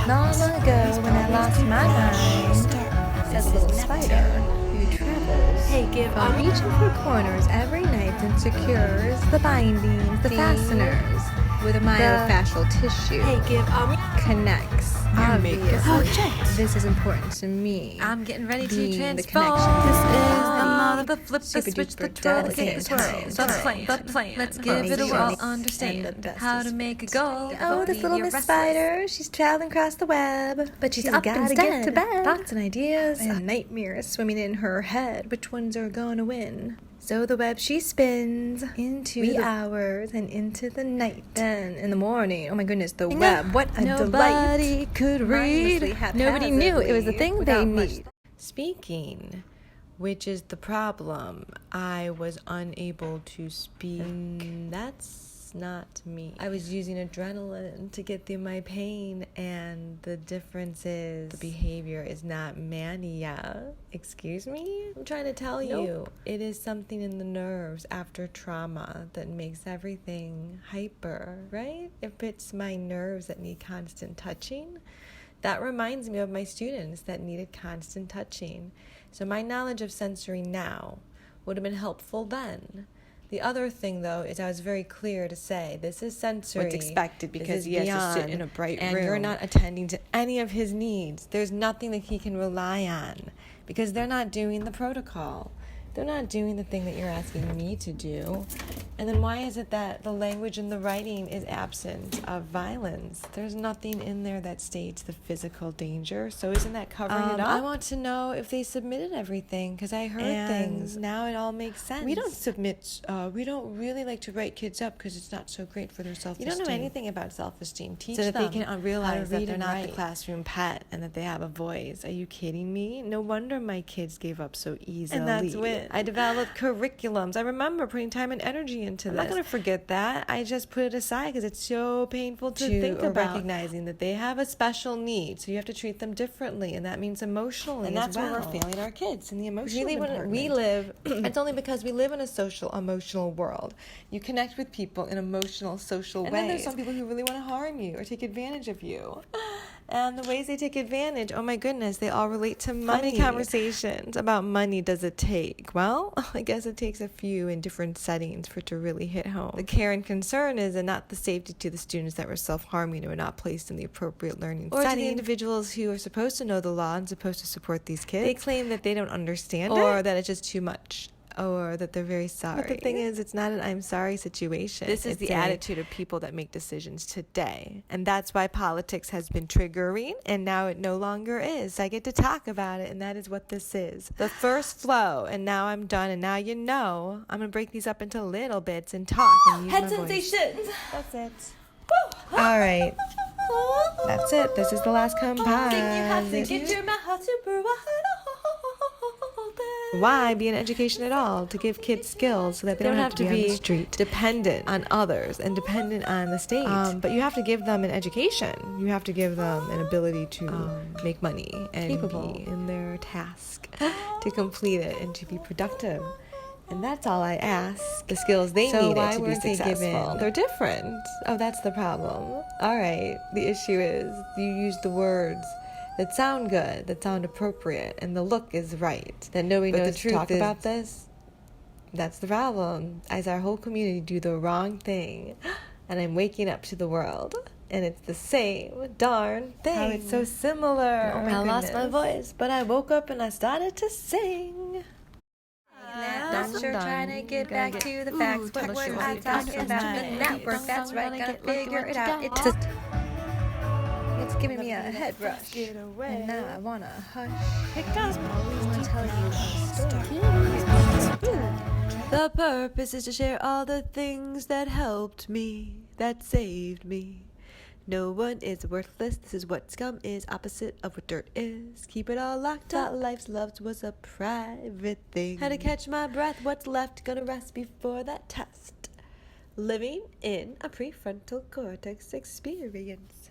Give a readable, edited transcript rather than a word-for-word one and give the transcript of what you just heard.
Long ago, when I lost my mind, says a little spider who travels from reaching for corners every night and secures the bindings, the fasteners, with a myofascial tissue. Connects. Obviously, this is important to me. I'm getting ready to Being the transform. connection. This is the mother, the flip, the super switch, the duper twirl, the delicate kick, the twirl, the plan. Let's give it a whirl. Understand how to make a goal. Oh, this little Miss Spider, she's traveling across the web, but she's up gotta instead. get to bed. Thoughts and ideas and nightmares swimming in her head. Which ones are gonna win? So the web she spins into the hours and into the night. Then in the morning, oh my goodness, the web, what a Nobody delight. could read. Nobody knew it was the thing they need. Speaking, which is the problem. I was unable to speak. That's not me. I was using adrenaline to get through my pain, and the difference is the behavior is not mania. Excuse me? I'm trying to tell you. It is something in the nerves after trauma that makes everything hyper, right? If it's my nerves that need constant touching, that reminds me of my students that needed constant touching. So my knowledge of sensory now would have been helpful then. The other thing, though, is I was very clear to say this is sensory. What's expected because he has to sit in a bright and room. you're not attending to any of his needs. There's nothing that he can rely on because they're not doing the protocol. They're not doing the thing that you're asking me to do. And then why is it that the language and the writing is absent of violence? There's nothing in there that states the physical danger. So isn't that covering it up? I want to know if they submitted everything because I heard things. Now it all makes sense. We don't submit, we don't really like to write kids up because it's not so great for their self-esteem. You don't know anything about self-esteem. Teach so that them they can realize that they're not the classroom pet and that they have a voice. Are you kidding me? No wonder my kids gave up so easily. And that's when I developed curriculums. I remember putting time and energy into this. I'm not going to forget that. I just put it aside because it's so painful to think about. Recognizing that they have a special need, so you have to treat them differently, and that means emotionally. And that's where we're failing our kids in the emotional when we live, it's only because we live in a social, emotional world. You connect with people in emotional, social ways. And then there's some people who really want to harm you or take advantage of you. And the ways they take advantage, oh my goodness, they all relate to money. How many conversations about money does it take? Well, I guess it takes a few in different settings for it to really hit home. The care and concern is not the safety to the students that were self-harming or were not placed in the appropriate learning setting. Or to the individuals who are supposed to know the law and supposed to support these kids. They claim that they don't understand or that it's just too much. Or that they're very sorry. But the thing is, it's not an I'm sorry situation. This is the attitude of people that make decisions today. And that's why politics has been triggering, and now it no longer is. I get to talk about it, and that is what this is. The first flow, and now I'm done, and now you know. I'm going to break these up into little bits and talk and use Head my sensations. voice. That's it. All right. That's it. This is the last Think you have to composition. get your mouth super wide open. Why be in education at all? To give kids skills so that they don't have to be on the street, dependent on others and dependent on the state. But you have to give them an education. You have to give them an ability to make money and be in their task to complete it and to be productive. And that's all I ask. The skills they needed to be successful. They're different. Oh, that's the problem. All right. The issue is you use the words that sound good, that sound appropriate, and the look is right. That nobody knows to talk about this. That's the problem. As our whole community do the wrong thing, and I'm waking up to the world, and it's the same darn thing. How it's so similar. Oh my goodness. I lost my voice, but I woke up and I started to sing. Not sure, trying to get back to the facts. What was I talking about? The network, that's right, gotta figure it out. It's giving me a head rush, and now I wanna hush. I wanna tell you a story. The purpose is to share all the things that helped me, that saved me. No one is worthless. This is what scum is, opposite of what dirt is. Keep it all locked up. Life's loves was a private thing. Had to catch my breath. What's left? Gonna rest before that test. Living in a prefrontal cortex experience.